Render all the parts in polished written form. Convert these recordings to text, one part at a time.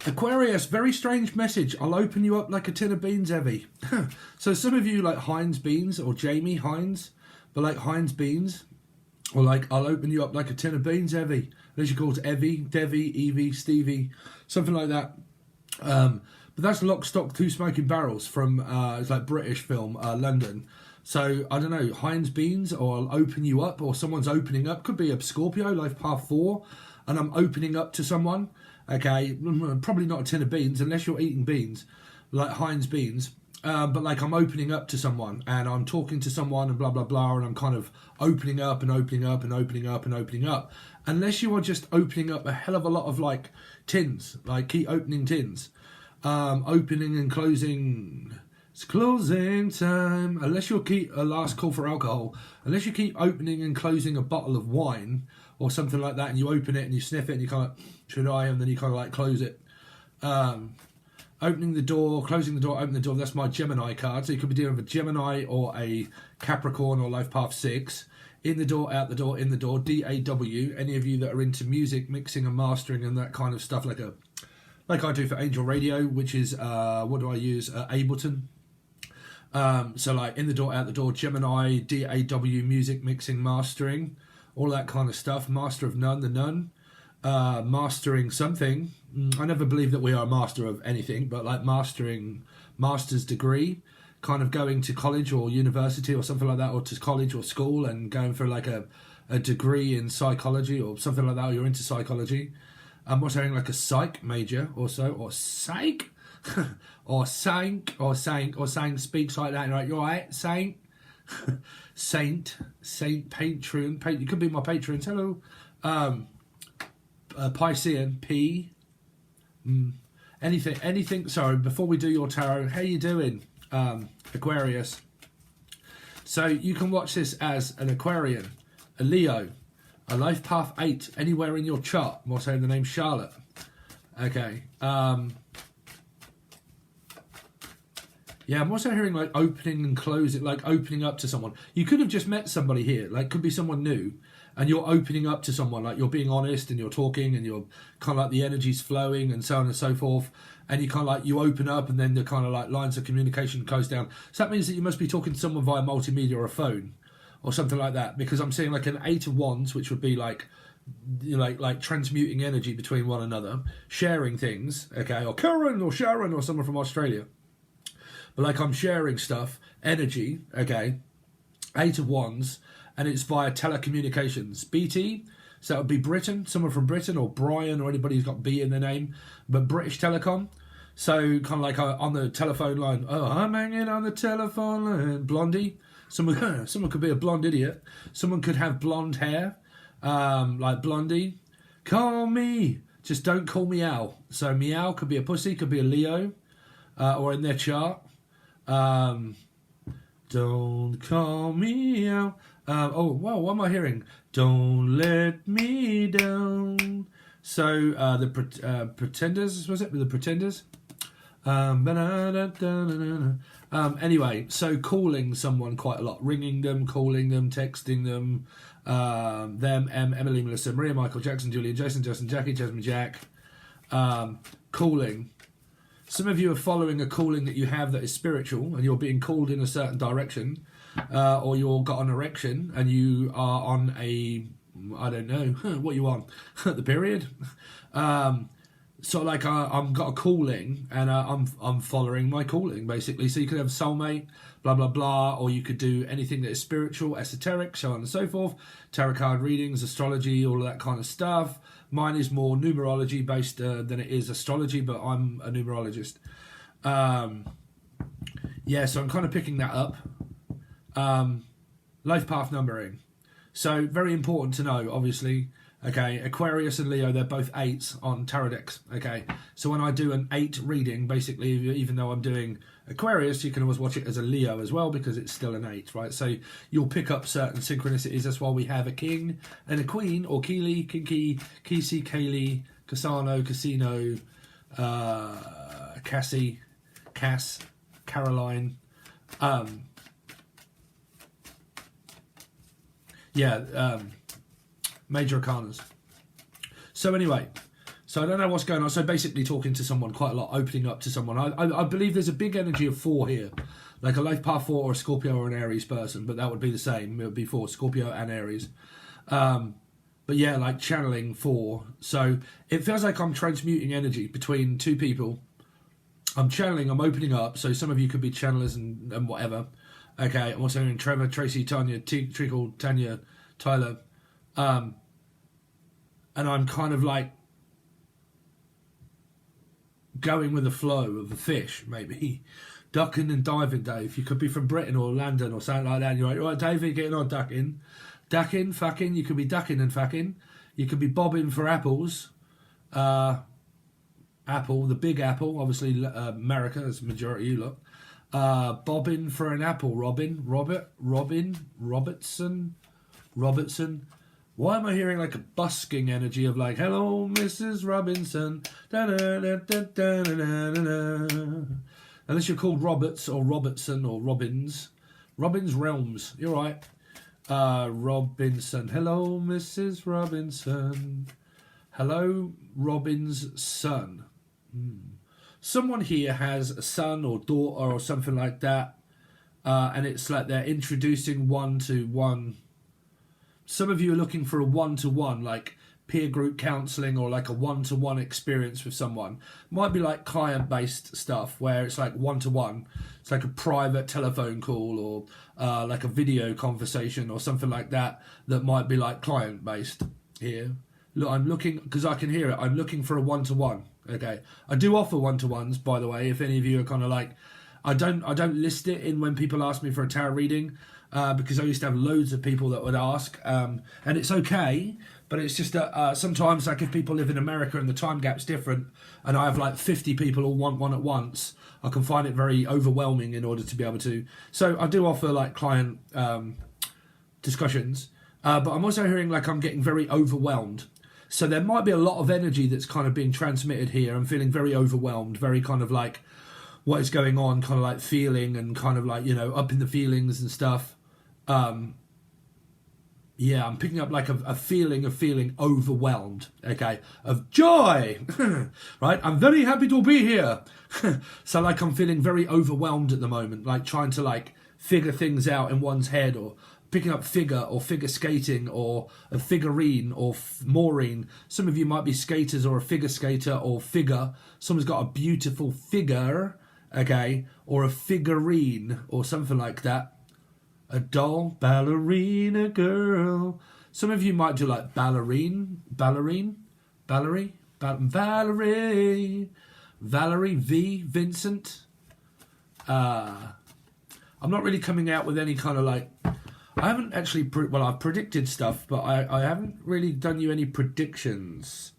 Aquarius, very strange message. I'll open you up like a tin of beans, Evie. So some of you like Heinz Beans or Jamie Heinz, but like Heinz Beans, or like I'll open you up like a tin of beans, Evie. Unless you call it Evie, Devi, Evie, Stevie, something like that. But that's Lock, Stock, Two Smoking Barrels from it's like British film, London. So I don't know, Heinz Beans, or I'll open you up, or someone's opening up. Could be a Scorpio, life path 4, and I'm opening up to someone. Okay, probably not a tin of beans unless you're eating beans, like Heinz Beans. But like I'm opening up to someone and I'm talking to someone and blah, blah, blah. And I'm kind of opening up and opening up and opening up and opening up. Unless you are just opening up a hell of a lot of like tins, like keep opening tins. Opening and closing. It's closing time. Unless you keep a last call for alcohol. Unless you keep opening and closing a bottle of wine or something like that, and you open it and you sniff it and you kind of, should I? And then you kind of like close it. Opening the door, closing the door, opening the door. That's my Gemini card. So you could be dealing with a Gemini or a Capricorn or Life Path 6. In the door, out the door, in the door. DAW. Any of you that are into music, mixing and mastering and that kind of stuff, like I do for Angel Radio, which is what do I use? Ableton. So like in the door, out the door, Gemini, DAW, music, mixing, mastering, all that kind of stuff. Master of none, the nun. Mastering something. I never believe that we are a master of anything, but like mastering, master's degree, kind of going to college or university or something like that, or to college or school and going for like a degree in psychology or something like that, or you're into psychology. What's having like a psych major or so, or psych, or saint, or speaks like that. Right, you're right, saint, saint, patron, you could be my patrons. Hello. Piscean, P. Anything. Sorry, before we do your tarot, how you doing, Aquarius? So you can watch this as an Aquarian, a Leo, a Life Path 8, anywhere in your chart. I'm also saying the name Charlotte. Okay. Yeah, I'm also hearing like opening and closing, like opening up to someone. You could have just met somebody here, like could be someone new. And you're opening up to someone, like you're being honest and you're talking and you're kind of like the energy's flowing and so on and so forth. And you kind of like, you open up and then the kind of like lines of communication close down. So that means that you must be talking to someone via multimedia or a phone or something like that. Because I'm seeing like an 8 of Wands, which would be like, you know, like transmuting energy between one another, sharing things, okay, or Karen or Sharon or someone from Australia. But like I'm sharing stuff, energy, okay, 8 of Wands. And it's via telecommunications. BT, so it would be Britain, someone from Britain, or Brian, or anybody who's got B in their name, but British Telecom. So kind of like on the telephone line, oh, I'm hanging on the telephone line. Blondie. Someone could be a blonde idiot. Someone could have blonde hair, like Blondie. Call me. Just don't call me Al. So meow could be a pussy, could be a Leo, or in their chart. Don't call me out. Oh, wow, what am I hearing? Don't let me down. So, the Pretenders, was it? The Pretenders? Anyway, so calling someone quite a lot. Ringing them, calling them, texting them. Emily, Melissa, Maria, Michael, Jackson, Julian, Jason, Justin, Jackie, Jasmine, Jack. Calling. Some of you are following a calling that you have that is spiritual and you're being called in a certain direction, or you've got an erection and you are on a, I don't know, what you on, the period. So like I've got a calling and I'm following my calling basically. So you could have soulmate, blah, blah, blah, or you could do anything that is spiritual, esoteric, so on and so forth, tarot card readings, astrology, all of that kind of stuff. Mine is more numerology based than it is astrology, but I'm a numerologist. Yeah, so I'm kind of picking that up. Life path numbering. So very important to know, obviously. Okay, Aquarius and Leo, they're both 8s on tarot decks. Okay, so when I do an 8 reading, basically, even though I'm doing Aquarius, you can always watch it as a Leo as well because it's still an 8, right? So you'll pick up certain synchronicities. That's why we have a king and a queen, or Keely, Kinky, Kisi, Kaylee, Casano, Casino, Cassie, Cass, Caroline. Major arcanas. So anyway, So I don't know what's going on. So basically talking to someone quite a lot, opening up to someone. I believe there's a big energy of 4 here. Like a life path 4 or a Scorpio or an Aries person, but that would be the same. It would be 4, Scorpio and Aries. But yeah, like channeling 4. So it feels like I'm transmuting energy between 2 people. I'm channeling, I'm opening up. So some of you could be channelers and whatever. Okay, I'm also hearing Trevor, Tracy, Tanya, Treacle, Tanya, Tyler. And I'm kind of like going with the flow of the fish, maybe. Ducking and diving, Dave. You could be from Britain or London or something like that. And you're like, right, Dave, you're getting on ducking. Ducking, fucking. You could be ducking and fucking. You could be bobbing for apples. Apple, the big apple. Obviously, America, as the majority of you look. Bobbing for an apple, Robertson. Why am I hearing like a busking energy of like, hello, Mrs. Robinson. Unless you're called Roberts or Robertson or Robbins. Robbins Realms. You're right. Robinson. Hello, Mrs. Robinson. Hello, Robin's son. Someone here has a son or daughter or something like that. And it's like they're introducing one-to-one. Some of you are looking for a one-to-one, like peer group counselling or like a one-to-one experience with someone. Might be like client-based stuff where it's like one-to-one. It's like a private telephone call or like a video conversation or something like that might be like client-based here. Look, I'm looking, because I can hear it, I'm looking for a one-to-one. Okay. I do offer one-to-ones, by the way, if any of you are kind of like, I don't list it in when people ask me for a tarot reading, because I used to have loads of people that would ask, and it's okay, but it's just that sometimes, like if people live in America and the time gap's different, and I have like 50 people all want one at once, I can find it very overwhelming in order to be able to. So I do offer like client discussions, but I'm also hearing like I'm getting very overwhelmed. So there might be a lot of energy that's kind of being transmitted here. I'm feeling very overwhelmed, very kind of like what is going on, kind of like feeling and kind of like, you know, up in the feelings and stuff. Yeah, I'm picking up like a feeling of feeling overwhelmed, okay, of joy, right? I'm very happy to be here. So like I'm feeling very overwhelmed at the moment, like trying to like figure things out in one's head, or picking up figure or figure skating or a figurine or Maureen. Some of you might be skaters or a figure skater or figure. Someone's got a beautiful figure, okay, or a figurine or something like that. A doll, ballerina girl. Some of you might do like Valerie, V, Vincent. I'm not really coming out with any kind of like, I haven't actually, I've predicted stuff, but I haven't really done you any predictions.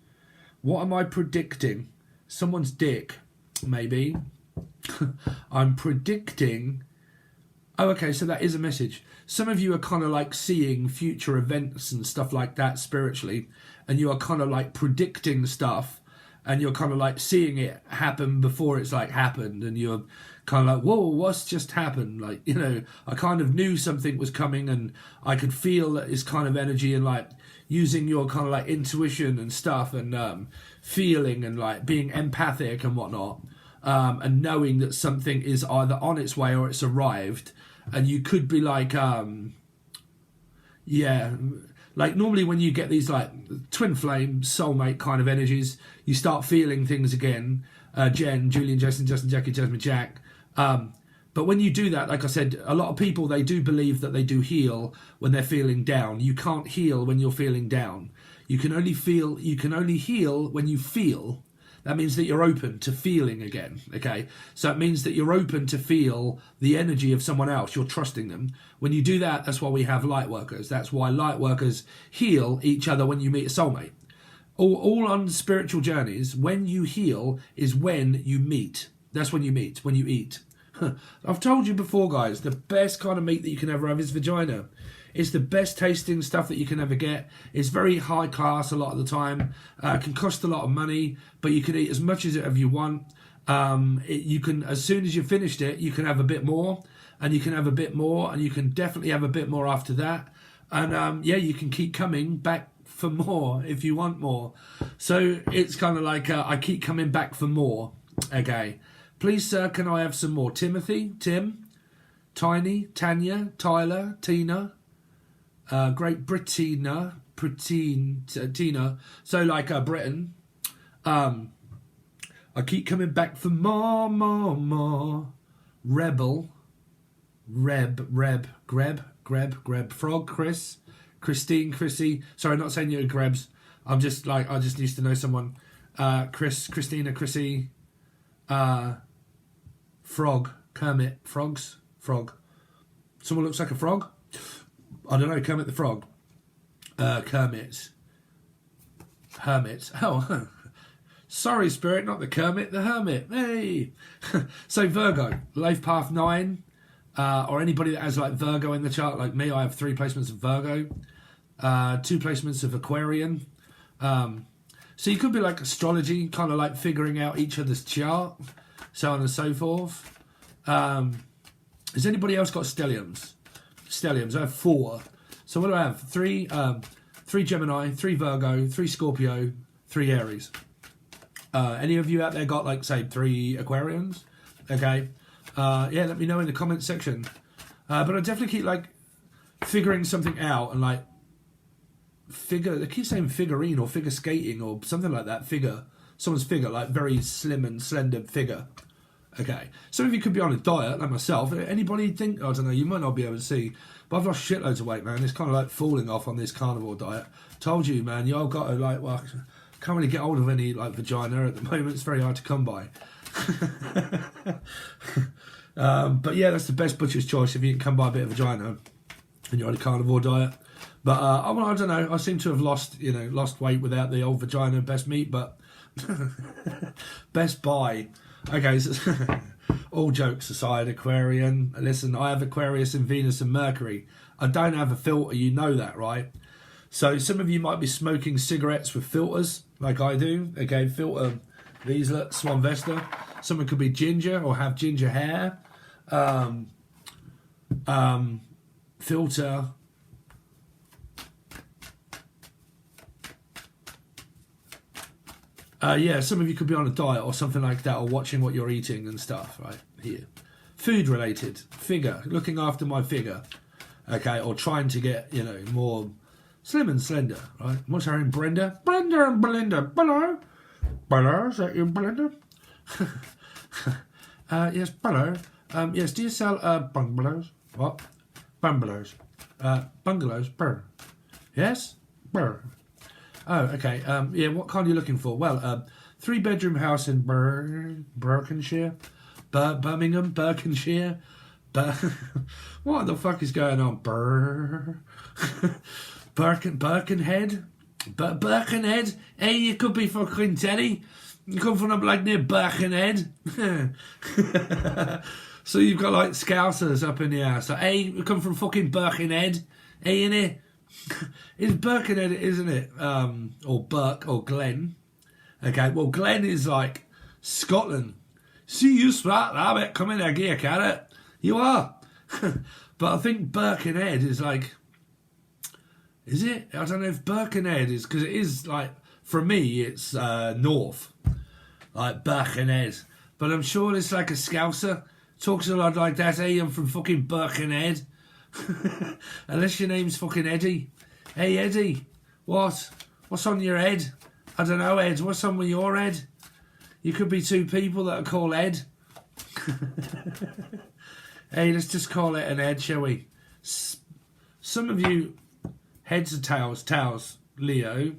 What am I predicting? Someone's dick, maybe. I'm predicting. Oh, okay, so that is a message. Some of you are kind of like seeing future events and stuff like that spiritually, and you are kind of like predicting stuff, and you're kind of like seeing it happen before it's like happened, and you're kind of like, whoa, what's just happened? Like, you know, I kind of knew something was coming, and I could feel this kind of energy, and like using your kind of like intuition and stuff, and feeling and like being empathic and whatnot, and knowing that something is either on its way or it's arrived. And you could be like, yeah, like normally when you get these like twin flame, soulmate kind of energies, you start feeling things again. Jen, Julian, Justin, Jackie, Jasmine, Jack. But when you do that, like I said, a lot of people, they do believe that they do heal when they're feeling down. You can't heal when you're feeling down. You can only heal when you feel. That means that you're open to feeling again, okay? So it means that you're open to feel the energy of someone else. You're trusting them. When you do that, that's why we have light workers. That's why light workers heal each other when you meet a soulmate. All on spiritual journeys, when you heal is when you meet. That's when you meet, when you eat. I've told you before, guys, the best kind of meat that you can ever have is vagina. It's the best tasting stuff that you can ever get. It's very high class a lot of the time. It can cost a lot of money, but you can eat as much as you want. You can, as soon as you've finished it, you can have a bit more, and you can have a bit more, and you can definitely have a bit more after that. And yeah, you can keep coming back for more if you want more. So it's kind of like I keep coming back for more. Okay. Please, sir, can I have some more? Timothy, Tim, Tiny, Tanya, Tyler, Tina, Great Britannia, Tina. So like Britain. I keep coming back for more, more, more. Rebel, Greb, Frog, Chris, Christine, Chrissy. Sorry, not saying you're Grebs. I'm just like, I just used to know someone. Christina, Chrissy, Frog, Kermit, Frog. Someone looks like a frog? I don't know, Kermit the Frog. Kermit. Hermit. Oh, sorry, Spirit, not the Kermit, the Hermit. Hey! So Virgo, life path 9, or anybody that has like Virgo in the chart, like me, I have 3 placements of Virgo, 2 placements of Aquarian. So you could be like astrology, kind of like figuring out each other's chart, so on and so forth. Has anybody else got stelliums? Stelliums, I have 4. So what do I have? 3 Gemini, 3 Virgo, 3 Scorpio, 3 Aries. Any of you out there got like say 3 Aquarians? Okay. Yeah, let me know in the comment section. But I definitely keep like figuring something out and like they keep saying figurine or figure skating or something like that. Someone's figure, like very slim and slender figure. Okay. Some of you could be on a diet like myself. Anybody think, I don't know, you might not be able to see, but I've lost shitloads of weight, man. It's kind of like falling off on this carnivore diet. Told you, man, y'all got to like, well, can't really get hold of any like vagina at the moment. It's very hard to come by. But yeah, that's the best butcher's choice if you can come by a bit of vagina and you're on a carnivore diet. But I don't know. I seem to have lost weight without the old vagina, best meat, but best buy. Okay, so all jokes aside, Aquarian. Listen, I have Aquarius in Venus and Mercury. I don't have a filter, you know that, right? So some of you might be smoking cigarettes with filters, like I do. Okay, filter these, look, Swan Vesta. Someone could be ginger or have ginger hair. Filter. Yeah, some of you could be on a diet or something like that, or watching what you're eating and stuff, right? Here. Food related. Figure. Looking after my figure. Okay, or trying to get, more slim and slender, right? What's her name? Brenda? Brenda and Belinda. Hello? Hello? Is that you, Belinda? Yes, hello. Yes, do you sell bungalows? What? Bungalows. Bungalows? Brr. Yes? Brr. Oh, okay. Yeah, what kind are you looking for? Well, 3-bedroom house in Berkshire. Birmingham, Berkshire. What the fuck is going on? Birkenhead? Birkenhead? Hey, you could be fucking Teddy. You come from like near Birkenhead. So you've got like Scousers up in the house. So, hey, you come from fucking Birkenhead. Hey, innit? It's Birkenhead, isn't it? Or Burke or Glen. Okay, well, Glen is like Scotland. See you, Sprat Rabbit, come in there, gear carrot. You are. But I think Birkenhead is like, is it? I don't know if Birkenhead is, because it is like, for me, it's north. Like Birkenhead. But I'm sure it's like a Scouser. Talks a lot like that. Hey, I'm from fucking Birkenhead. Unless your name's fucking Eddie. Hey, Eddie. What? What's on your head? I don't know, Ed. What's on with your head? You could be 2 people that are called Ed. Hey, let's just call it an Ed, shall we? Some of you, heads or tails? Tails. Leo.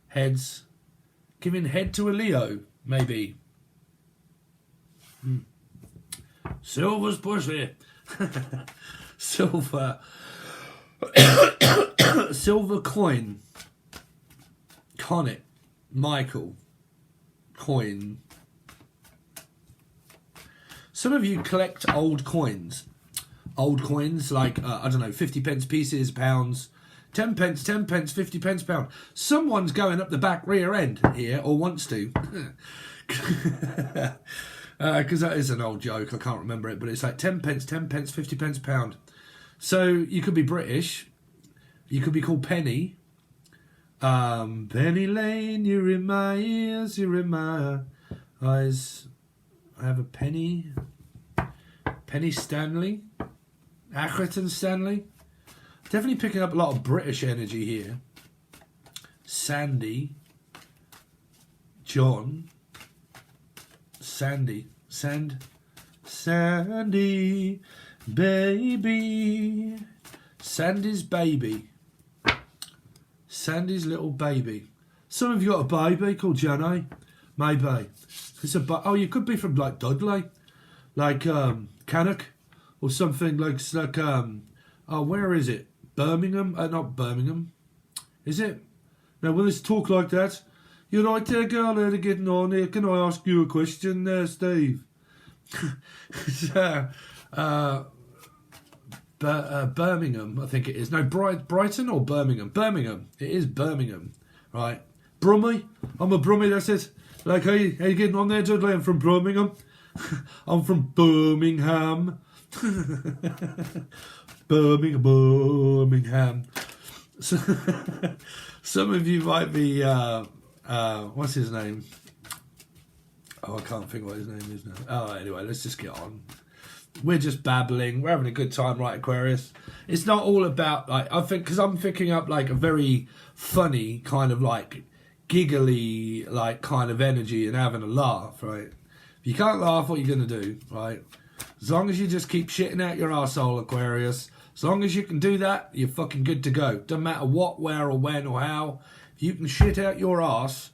Heads. Giving head to a Leo, maybe. Silver's pussy. Silver. Silver coin. Connet. Michael. Coin. Some of you collect old coins. Old coins like, I don't know, 50 pence pieces, pounds, 10 pence, 10 pence, 50 pence, pound. Someone's going up the back rear end here, or wants to. Because that is an old joke, I can't remember it, but it's like 10 pence, 10 pence, 50 pence, pound. So you could be British, you could be called Penny, Penny Lane, you're in my ears, you're in my eyes. I have a Penny. Penny Stanley. Accrington Stanley. Definitely picking up a lot of British energy here. Sandy. John. Sandy. Sandy. Baby. Sandy's baby. Sandy's little baby. Some of you got a baby called Jenny. Maybe. It's a oh, you could be from like Dudley. Like Cannock. Or something like oh, where is it? Birmingham? Not Birmingham. Is it? Now, will this talk like that? You're right there, girl, they're getting on here. Can I ask you a question there, Steve? Birmingham, I think it is. No, Brighton or Birmingham? Birmingham. It is Birmingham. Right. Brummie. I'm a Brummie, that's it. Like, hey, how you getting on there, Dudley? I'm from Birmingham. I'm from Birmingham. Birmingham. So, some of you might be what's his name? Oh, I can't think what his name is now. Oh, anyway, let's just get on. We're just babbling. We're having a good time, right, Aquarius? It's not all about like I think because I'm picking up like a very funny kind of like giggly like kind of energy and having a laugh, right? If you can't laugh, what are you gonna do, right? As long as you just keep shitting out your arsehole, Aquarius, as long as you can do that, you're fucking good to go. Doesn't matter what, where, or when, or how. If you can shit out your arse,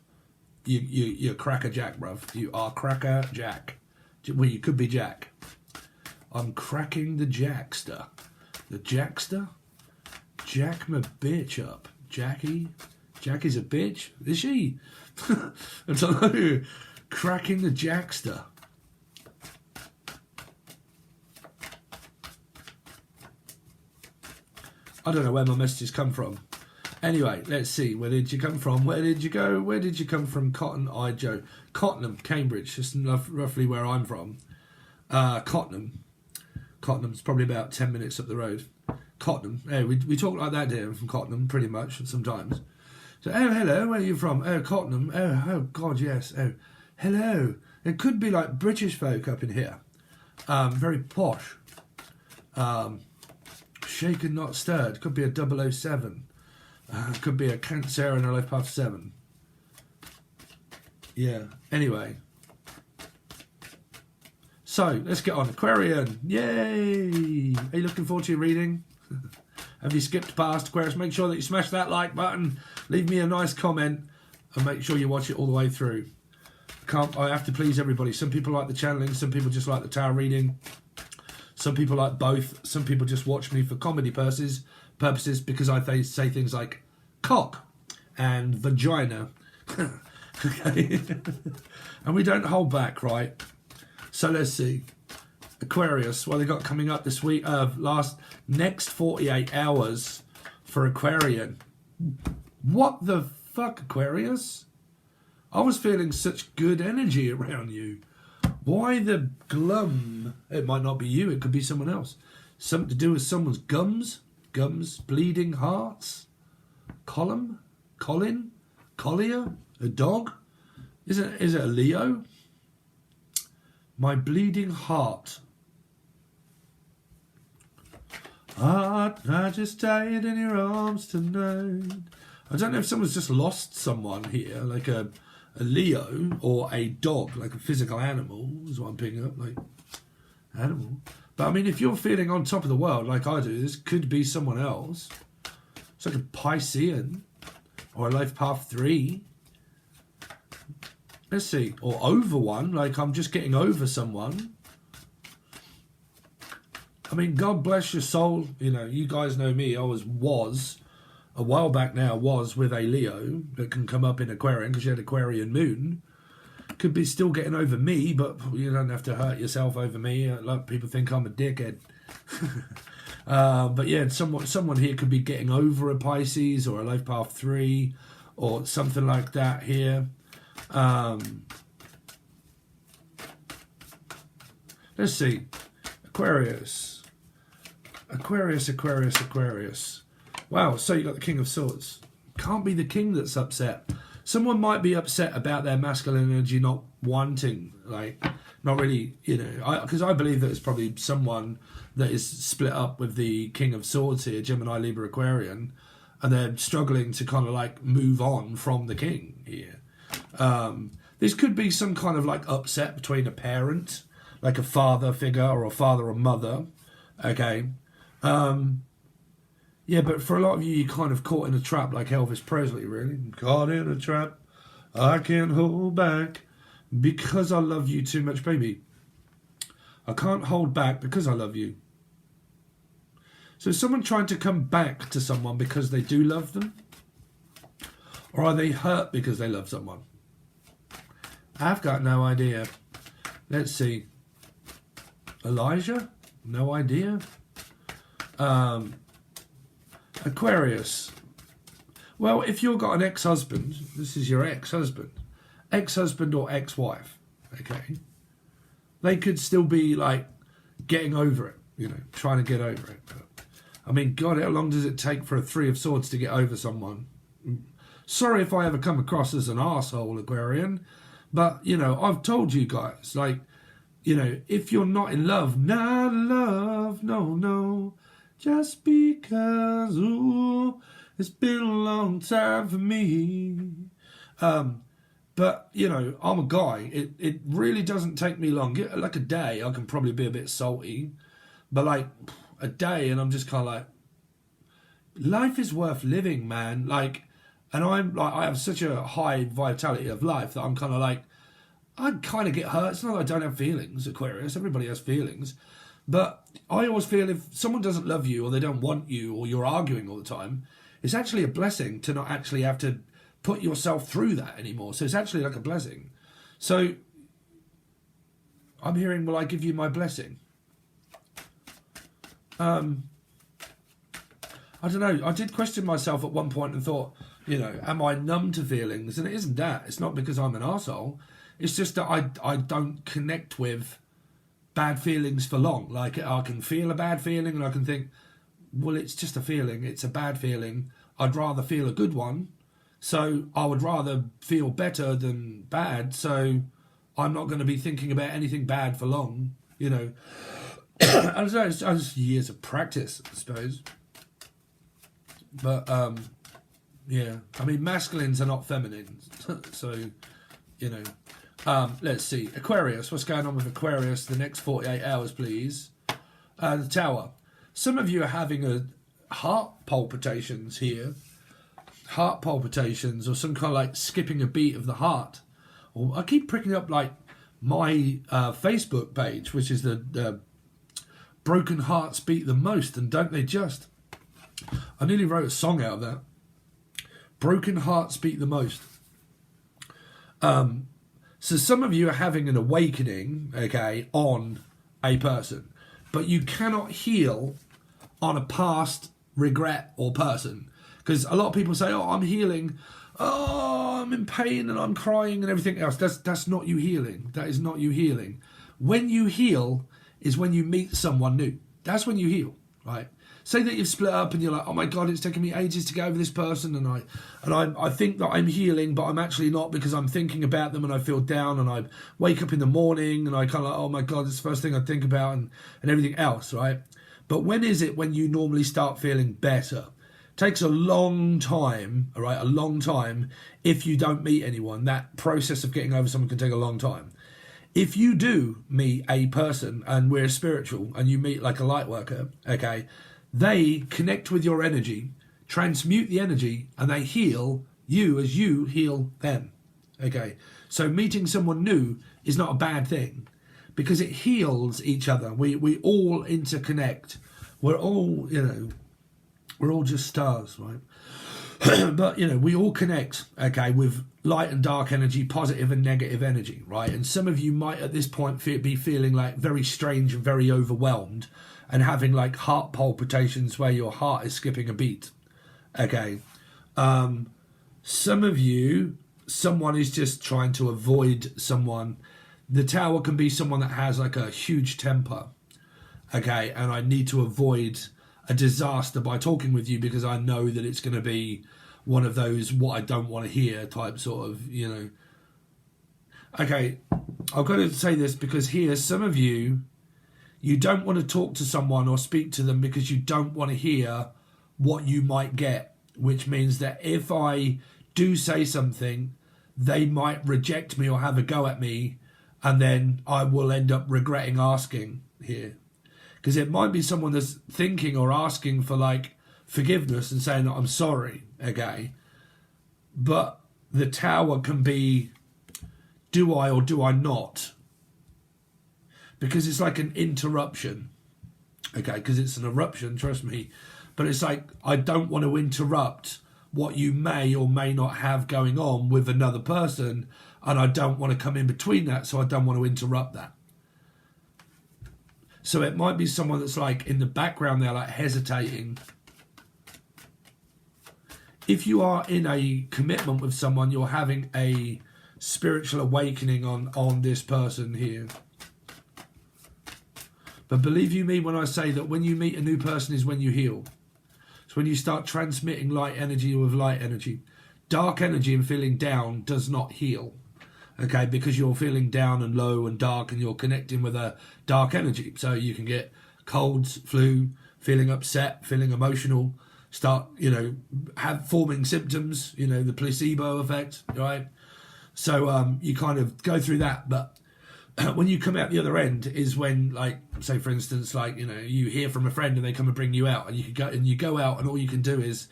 you're crackerjack, bruv. You are crackerjack. Well, you could be Jack. I'm cracking the Jackster. The Jackster? Jack my bitch up. Jackie? Jackie's a bitch? Is she? I don't know. Cracking the Jackster. I don't know where my messages come from. Anyway, let's see. Where did you come from? Where did you go? Where did you come from? Cotton Eye Joe. Cottenham, Cambridge. Just roughly where I'm from. Cottenham. Cottenham's probably about 10 minutes up the road. Cottenham. Hey, we talk like that here from Cottenham pretty much sometimes. So, oh, hello. Where are you from? Oh, Cottenham. Oh, God, yes. Oh, hello. It could be like British folk up in here. Very posh. Shaken, not stirred. Could be a 007. Could be a Cancer and a Life Path 7. Yeah. Anyway. So, let's get on. Aquarian. Yay! Are you looking forward to your reading? Have you skipped past Aquarius? Make sure that you smash that like button. Leave me a nice comment. And make sure you watch it all the way through. I have to please everybody. Some people like the channeling. Some people just like the tarot reading. Some people like both. Some people just watch me for comedy purposes because I say things like cock and vagina. Okay. And we don't hold back, right? So let's see. Aquarius, what they got coming up this week? Next 48 hours for Aquarian. What the fuck, Aquarius? I was feeling such good energy around you. Why the glum? It might not be you, it could be someone else. Something to do with someone's gums? Gums, bleeding hearts? Colin? Collier? A dog? Is it a Leo? My bleeding heart. Heart, I just died in your arms tonight. I don't know if someone's just lost someone here, like a Leo or a dog, like a physical animal, is what I'm picking up, like animal. But I mean, if you're feeling on top of the world like I do, this could be someone else. It's like a Piscean or a Life Path 3. Let's see, or over one, like I'm just getting over someone. I mean, God bless your soul. You know, you guys know me. I was a while back now, was with a Leo that can come up in Aquarian because you had Aquarian moon. Could be still getting over me, but you don't have to hurt yourself over me. Like people think I'm a dickhead. But yeah, someone here could be getting over a Pisces or a Life Path 3 or something like that here. Let's see. Aquarius. Wow, so you got the King of Swords. can't be the king that's upset. Someone might be upset about their masculine energy not wanting, like, not really, you know, because I believe that it's probably someone that is split up with the King of Swords here, Gemini, Libra, Aquarian, and they're struggling to kind of like move on from the king here. This could be some kind of like upset between a parent, like a father figure or a father or mother. Okay. Yeah, but for a lot of you, you're kind of caught in a trap like Elvis Presley, really. Caught in a trap, I can't hold back because I love you too much, baby. I can't hold back because I love you. So is someone trying to come back to someone because they do love them? Or are they hurt because they love someone? I've got no idea. Let's see. Elijah? No idea. Aquarius. Well, if you've got an ex-husband, this is your ex-husband. Ex-husband or ex-wife. Okay. They could still be like getting over it. You know, trying to get over it. But, I mean, God, how long does it take for a Three of Swords to get over someone? Sorry if I ever come across as an arsehole, Aquarian, but, you know, I've told you guys, like, you know, if you're not in love, not love, no, no, just because, ooh, it's been a long time for me. But, you know, I'm a guy. It really doesn't take me long. Like a day, I can probably be a bit salty, but like a day and I'm just kind of like, life is worth living, man. Like, and I'm like, I have such a high vitality of life that I'm kind of like, I kind of get hurt. It's not that I don't have feelings, Aquarius. Everybody has feelings. But I always feel if someone doesn't love you or they don't want you or you're arguing all the time, it's actually a blessing to not actually have to put yourself through that anymore. So it's actually like a blessing. So I'm hearing, will I give you my blessing? I don't know. I did question myself at one point and thought, you know, am I numb to feelings? And it isn't that. It's not because I'm an arsehole. It's just that I don't connect with bad feelings for long. Like, I can feel a bad feeling and I can think, well, it's just a feeling. It's a bad feeling. I'd rather feel a good one. So I would rather feel better than bad. So I'm not going to be thinking about anything bad for long, you know. I don't know, it's just years of practice, I suppose. But, yeah. I mean, masculines are not feminines. So, you know. Let's see. Aquarius. What's going on with Aquarius the next 48 hours, please? The Tower. Some of you are having a heart palpitations here. Heart palpitations or some kind of like skipping a beat of the heart. Or I keep pricking up like my Facebook page, which is the Broken Hearts Beat the Most, and don't they just? I nearly wrote a song out of that. Broken Hearts Beat the Most. So some of you are having an awakening, okay, on a person, but you cannot heal on a past regret or person. Because a lot of people say, oh, I'm healing. Oh, I'm in pain and I'm crying and everything else. That's not you healing. That is not you healing. When you heal is when you meet someone new. That's when you heal, right? Say that you've split up and you're like, oh my God, it's taken me ages to get over this person, and I think that I'm healing, but I'm actually not because I'm thinking about them and I feel down, and I wake up in the morning and I kind of like, oh my God, it's the first thing I think about, and everything else, right? But when is it when you normally start feeling better? It takes a long time, all right, a long time if you don't meet anyone. That process of getting over someone can take a long time. If you do meet a person and we're spiritual and you meet like a light worker, okay, they connect with your energy, transmute the energy, and they heal you as you heal them. Okay, so meeting someone new is not a bad thing because it heals each other. We all interconnect. We're all, you know, we're all just stars, right? But, you know, we all connect, okay, with light and dark energy, positive and negative energy, right? And some of you might at this point be feeling like very strange and very overwhelmed and having like heart palpitations where your heart is skipping a beat, okay? Some of you, someone is just trying to avoid someone. The Tower can be someone that has like a huge temper, okay? And I need to avoid a disaster by talking with you because I know that it's going to be one of those what I don't want to hear type sort of, you know. Okay, I've got to say this because here, some of you don't want to talk to someone or speak to them because you don't want to hear what you might get, which means that if I do say something, they might reject me or have a go at me, and then I will end up regretting asking here. Because it might be someone that's thinking or asking for like forgiveness and saying that I'm sorry, okay? But the tower can be, do I or do I not? Because it's like an interruption, okay? Because it's an eruption, trust me. But it's like, I don't want to interrupt what you may or may not have going on with another person, and I don't want to come in between that, so I don't want to interrupt that. So it might be someone that's like in the background, they're like hesitating. If you are in a commitment with someone, you're having a spiritual awakening on this person here. But believe you me when I say that when you meet a new person is when you heal. It's when you start transmitting light energy with light energy. Dark energy and feeling down does not heal. Okay, because you're feeling down and low and dark and you're connecting with a dark energy. So you can get colds, flu, feeling upset, feeling emotional, start, you know, forming symptoms, you know, the placebo effect, right? So you kind of go through that. But when you come out the other end is when, like, say for instance, like, you know, you hear from a friend and they come and bring you out, and you go out and all you can do is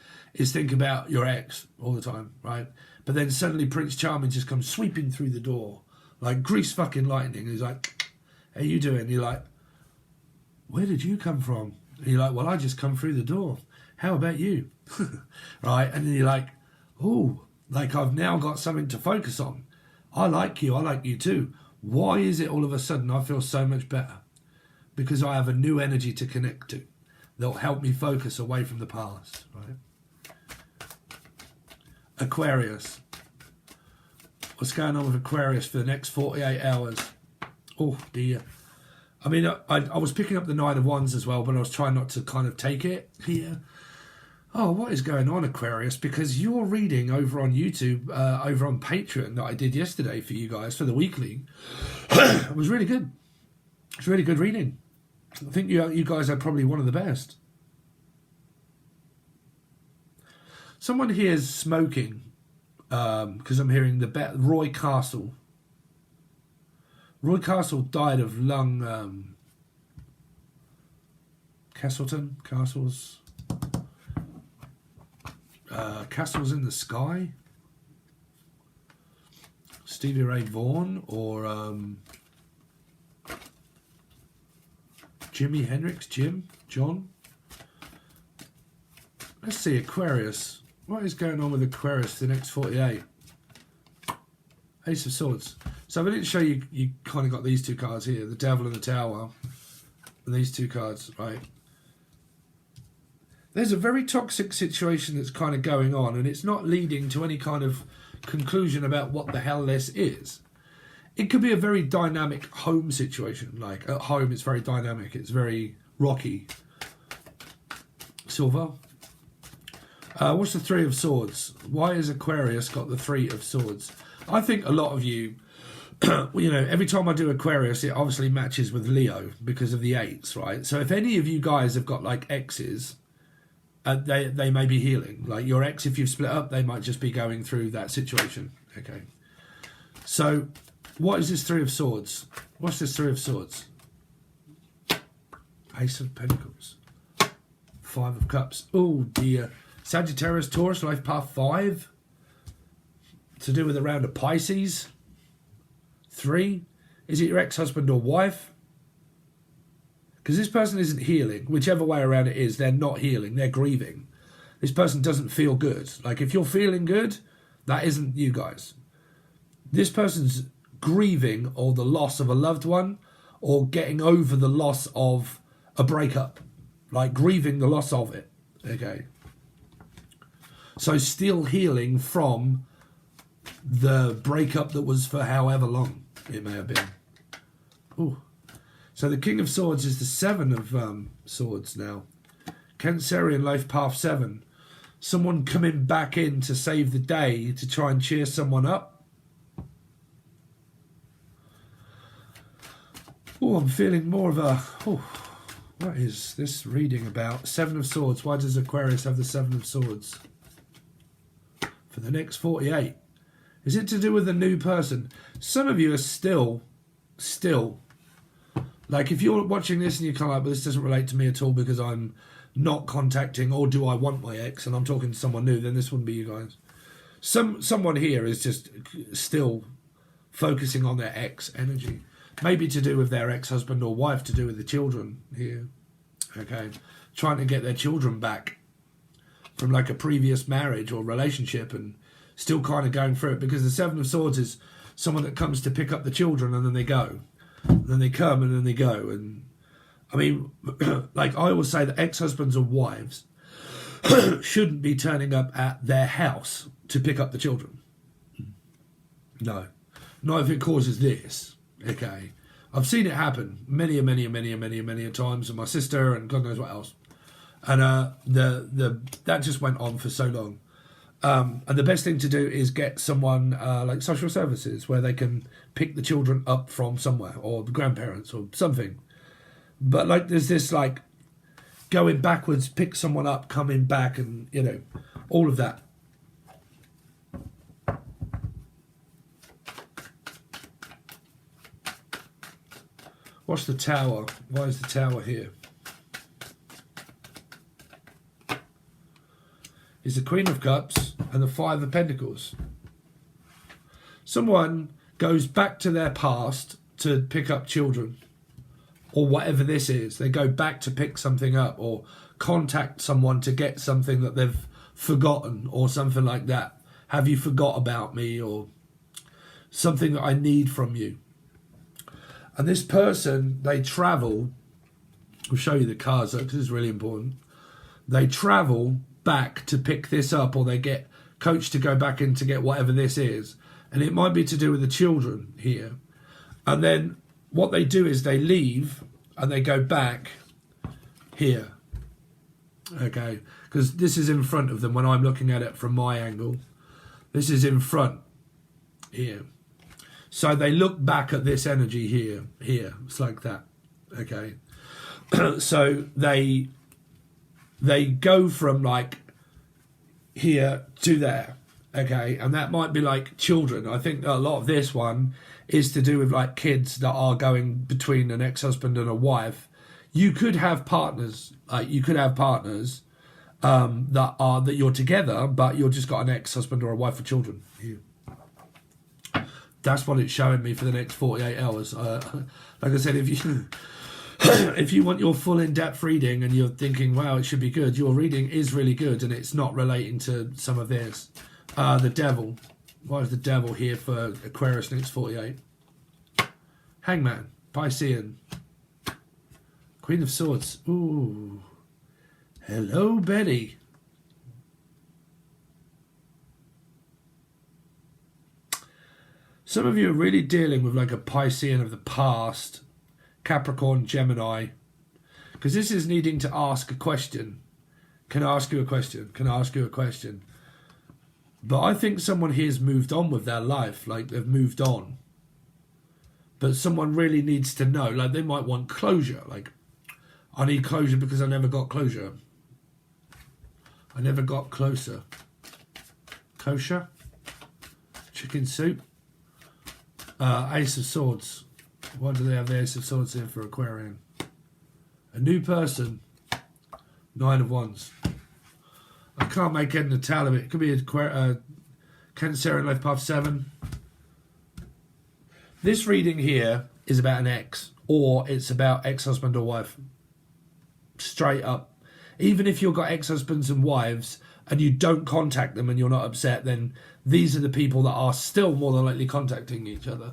think about your ex all the time, right? But then suddenly Prince Charming just comes sweeping through the door like grease fucking lightning. And he's like, how you doing? And you're like, where did you come from? And you're like, well, I just come through the door. How about you? Right? And then you're like, oh, like I've now got something to focus on. I like you too. Why is it all of a sudden I feel so much better? Because I have a new energy to connect to that'll help me focus away from the past, right? Aquarius. What's going on with Aquarius for the next 48 hours? Oh dear. I mean, I was picking up the Nine of Wands as well, but I was trying not to kind of take it here. Oh, what is going on, Aquarius? Because your reading over on YouTube, over on Patreon that I did yesterday for you guys, for the weekly, was really good. It's really good reading. I think you guys are probably one of the best. Someone here is smoking, because I'm hearing Roy Castle. Roy Castle died of lung... Castles in the Sky. Stevie Ray Vaughan or Jimi Hendrix, John. Let's see, Aquarius. What is going on with Aquarius for the next 48? Ace of Swords. So if I didn't show you, you kind of got these two cards here, the Devil and the Tower. And these two cards, right? There's a very toxic situation that's kind of going on, and it's not leading to any kind of conclusion about what the hell this is. It could be a very dynamic home situation. Like at home, it's very dynamic. It's very rocky. Silver. What's the Three of Swords? Why has Aquarius got the Three of Swords? I think a lot of you, you know, every time I do Aquarius, it obviously matches with Leo because of the eights, right? So if any of you guys have got like exes, they may be healing. Like your ex, if you've split up, they might just be going through that situation. Okay. So what is this Three of Swords? What's this Three of Swords? Ace of Pentacles. Five of Cups. Oh dear. Sagittarius, Taurus, life path 5. To do with around a Pisces. 3. Is it your ex-husband or wife? Because this person isn't healing. Whichever way around it is, they're not healing. They're grieving. This person doesn't feel good. Like if you're feeling good, that isn't you guys. This person's grieving or the loss of a loved one or getting over the loss of a breakup. Like grieving the loss of it. Okay. So still healing from the breakup that was for however long it may have been. Ooh. So the King of Swords is the 7 of Swords now. Cancerian life path 7. someone coming back in to save the day to try and cheer someone up. Oh, I'm feeling more of a... Oh, what is this reading about? Seven of Swords. Why does Aquarius have the Seven of Swords? For the next 48. Is it to do with a new person? Some of you are still... Like, if you're watching this and you come up, but this doesn't relate to me at all because I'm not contacting, or do I want my ex, and I'm talking to someone new, then this wouldn't be you guys. Someone here is just still focusing on their ex energy. Maybe to do with their ex-husband or wife, to do with the children here. Okay. Trying to get their children back from like a previous marriage or relationship, and still kind of going through it, because the Seven of Swords is someone that comes to pick up the children and then they go. And then they come and then they go. And I mean, like I always say that ex-husbands and wives shouldn't be turning up at their house to pick up the children. No. Not if it causes this. Okay. I've seen it happen many a times with my sister and God knows what else. And that just went on for so long. And the best thing to do is get someone like social services where they can pick the children up from somewhere, or the grandparents or something. But like there's this like going backwards, pick someone up, coming back, and you know, all of that. What's the Tower? Why is the Tower here? Is the Queen of Cups and the Five of Pentacles. Someone goes back to their past to pick up children, or whatever this is. They go back to pick something up, or contact someone to get something that they've forgotten, or something like that. Have you forgot about me, or something that I need from you? And this person, they travel. I'll show you the cards because it's really important. They travel back to pick this up, or they get coached to go back in to get whatever this is, and it might be to do with the children here. And then what they do is they leave and they go back here, okay, because this is in front of them when I'm looking at it from my angle. This is in front here, so they look back at this energy here. It's like that, okay. So they go from like here to there, okay, and that might be like children. I think a lot of this one is to do with like kids that are going between an ex-husband and a wife. You could have partners, that you're together, but you've just got an ex-husband or a wife with children. That's what it's showing me for the next 48 hours. Like I said, if you if you want your full in-depth reading and you're thinking, wow, it should be good, your reading is really good, and it's not relating to some of this. The Devil. Why is the Devil here for Aquarius next 48? Hangman. Piscean. Queen of Swords. Ooh. Hello, Betty. Some of you are really dealing with like a Piscean of the past. Capricorn, Gemini, because this is needing to ask a question. Can I ask you a question? Can I ask you a question? But I think someone here's moved on with their life, like they've moved on. But someone really needs to know, like they might want closure, like I need closure because I never got closure. I never got closer. Kosher? Chicken soup? Ace of Swords. Why do they have the Ace of Swords here for Aquarian? A new person. Nine of Wands. I can't make head and tail of it. It could be a Cancerian Life Path 7. This reading here is about an ex, or it's about ex-husband or wife. Straight up. Even if you've got ex-husbands and wives and you don't contact them and you're not upset, then these are the people that are still more than likely contacting each other.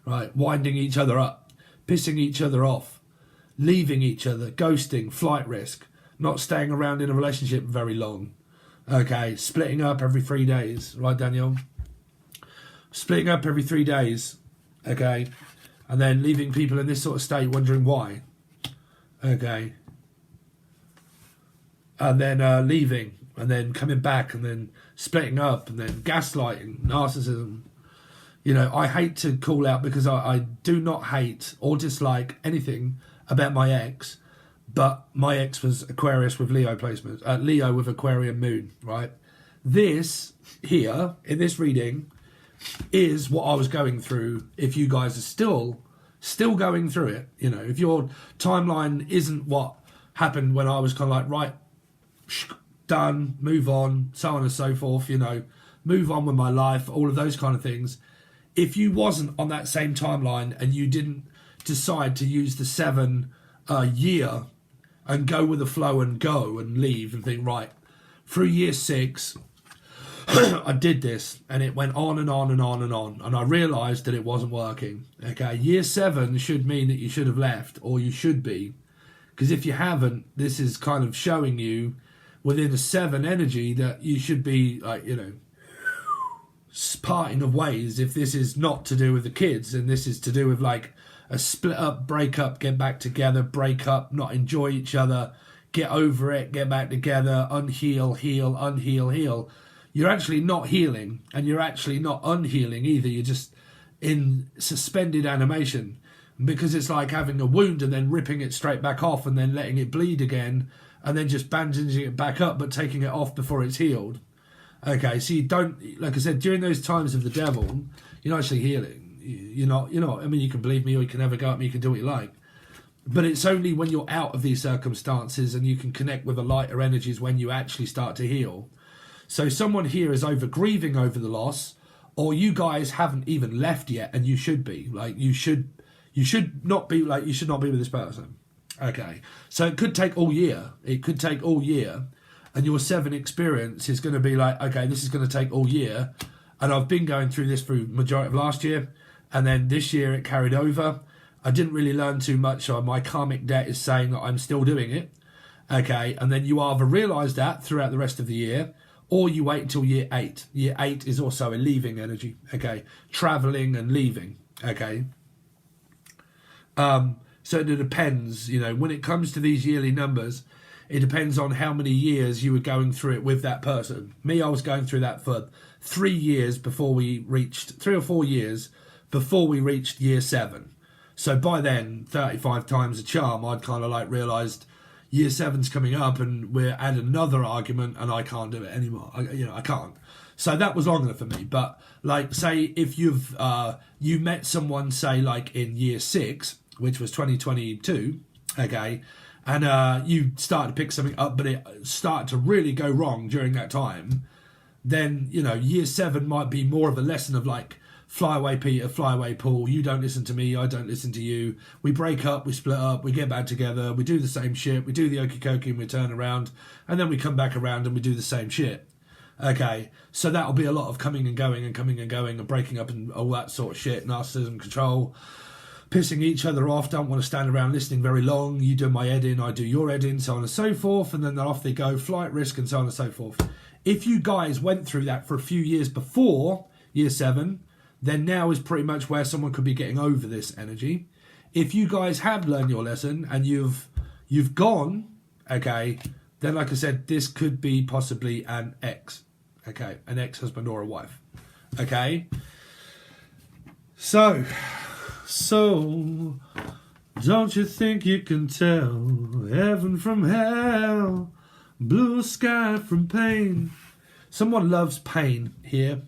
Right, winding each other up, pissing each other off, leaving each other, ghosting, flight risk, not staying around in a relationship very long. Okay, splitting up every 3 days. Right, Daniel? Splitting up every 3 days. Okay, and then leaving people in this sort of state wondering why. Okay. And then leaving. and then coming back, and then splitting up, and then gaslighting, narcissism. You know, I hate to call out, because I do not hate or dislike anything about my ex, but my ex was Aquarius with Leo placement, Leo with Aquarian moon, right? This here, in this reading, is what I was going through. If you guys are still going through it, you know, if your timeline isn't what happened when I was kind of like, right, done, move on, so on and so forth, you know, move on with my life, all of those kind of things. If you wasn't on that same timeline and you didn't decide to use the 7 year and go with the flow and go and leave and think, right, through year 6, I did this, and it went on and on and on and on, and I realised that it wasn't working. Okay, year 7 should mean that you should have left, or you should be, because if you haven't, this is kind of showing you within a 7 energy that you should be, like, you know, parting of ways. If this is not to do with the kids, and this is to do with like a split up, break up, get back together, break up, not enjoy each other, get over it, get back together, unheal, heal, unheal, heal. You're actually not healing, and you're actually not unhealing either. You're just in suspended animation, because it's like having a wound and then ripping it straight back off and then letting it bleed again and then just bandaging it back up but taking it off before it's healed. Okay, so you don't, like I said, during those times of the devil, you're not actually healing. You're not, I mean, you can believe me, or you can never go at me, you can do what you like. But it's only when you're out of these circumstances and you can connect with the lighter energies when you actually start to heal. So someone here is over grieving over the loss, or you guys haven't even left yet, and you should be. Like, you should not be, like, you should not be with this person. Okay, so it could take all year. It could take all year. And your 7 experience is going to be like, okay, this is going to take all year. And I've been going through this through majority of last year. And then this year it carried over. I didn't really learn too much. So my karmic debt is saying that I'm still doing it. Okay. And then you either realise that throughout the rest of the year, or you wait until year 8. Year 8 is also a leaving energy. Okay. Travelling and leaving. Okay. So it depends, you know, when it comes to these yearly numbers, it depends on how many years you were going through it with that person. Me, I was going through that for 3 years before we reached, 3 or 4 years before we reached year 7. So by then, 35 times a charm, I'd kind of like realised year 7's coming up and we're at another argument and I can't do it anymore. I can't. So that was long enough for me. But like, say if you met someone, say like in year 6, which was 2022, okay, and you started to pick something up, but it started to really go wrong during that time, then, you know, year 7 might be more of a lesson of like, fly away Peter, fly away Paul, you don't listen to me, I don't listen to you, we break up, we split up, we get back together, we do the same shit, we do the okie dokie and we turn around, and then we come back around and we do the same shit. Okay, so that'll be a lot of coming and going and coming and going and breaking up and all that sort of shit, narcissism, control, pissing each other off, don't want to stand around listening very long, you do my editing, I do your editing, so on and so forth, and then off they go, flight risk and so on and so forth. If you guys went through that for a few years before year 7, then now is pretty much where someone could be getting over this energy. If you guys have learned your lesson and you've gone, okay, then like I said, this could be possibly an ex, okay, an ex-husband or a wife, okay. So, don't you think you can tell heaven from hell, blue sky from pain? Someone loves pain here.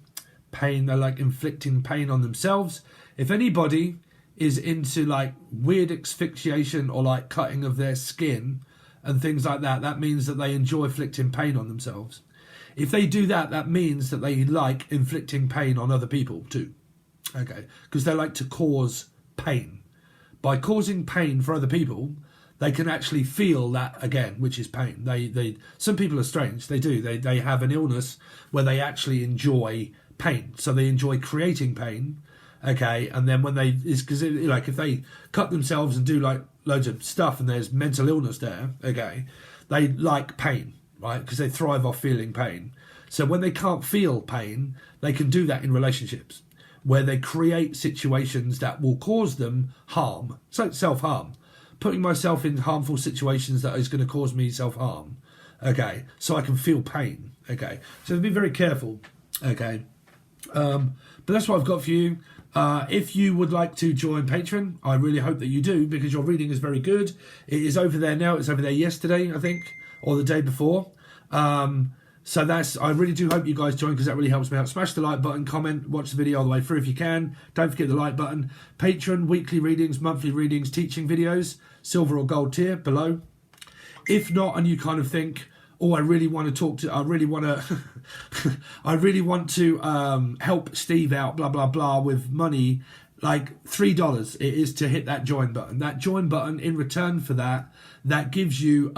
Pain, they're like inflicting pain on themselves. If anybody is into like weird asphyxiation or like cutting of their skin and things like that, that means that they enjoy inflicting pain on themselves. If they do that, that means that they like inflicting pain on other people too. Okay, because they like to cause pain. By causing pain for other people, they can actually feel that again, which is pain. They some people are strange. They do. They have an illness where they actually enjoy pain. So they enjoy creating pain. Okay, and then when because like if they cut themselves and do like loads of stuff and there's mental illness there, okay, they like pain, right? Because they thrive off feeling pain. So when they can't feel pain, they can do that in relationships, where they create situations that will cause them harm. So self-harm. Putting myself in harmful situations that is going to cause me self-harm. okay, so I can feel pain, okay. So be very careful, okay. But that's what I've got for you. If you would like to join Patreon, I really hope that you do, because your reading is very good. It is over there now. It's over there yesterday, I think, or the day before. So I really do hope you guys join, because that really helps me out. Smash the like button, comment, watch the video all the way through if you can. Don't forget the like button. Patreon, weekly readings, monthly readings, teaching videos, silver or gold tier below. If not, and you kind of think, oh, I really want to help Steve out, blah, blah, blah, with money, like $3 it is to hit that join button. That join button, in return for that gives you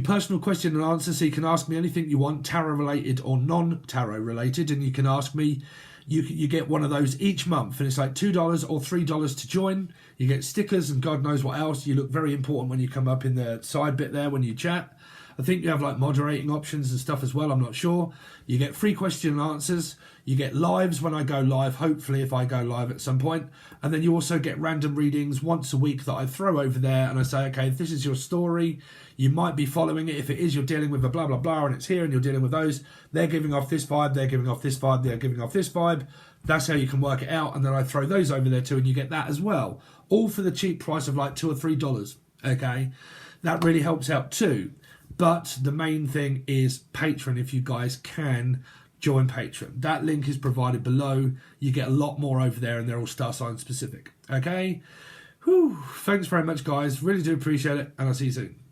personal question and answer, so you can ask me anything you want, tarot related or non-tarot related, and you can ask me. You get one of those each month, and it's like $2 or $3 to join. You get stickers and God knows what else. You look very important when you come up in the side bit there when you chat. I think you have like moderating options and stuff as well, I'm not sure. You get free question and answers. You get lives when I go live, hopefully if I go live at some point. And then you also get random readings once a week that I throw over there, and I say, okay, if this is your story, you might be following it. If it is, you're dealing with a blah, blah, blah, and it's here and you're dealing with those. They're giving off this vibe, they're giving off this vibe, they're giving off this vibe. That's how you can work it out. And then I throw those over there too, and you get that as well. All for the cheap price of like $2 or $3, okay? That really helps out too. But the main thing is Patreon, if you guys can join Patreon. That link is provided below. You get a lot more over there, and they're all star sign specific. Okay? Whew. Thanks very much, guys. Really do appreciate it, and I'll see you soon.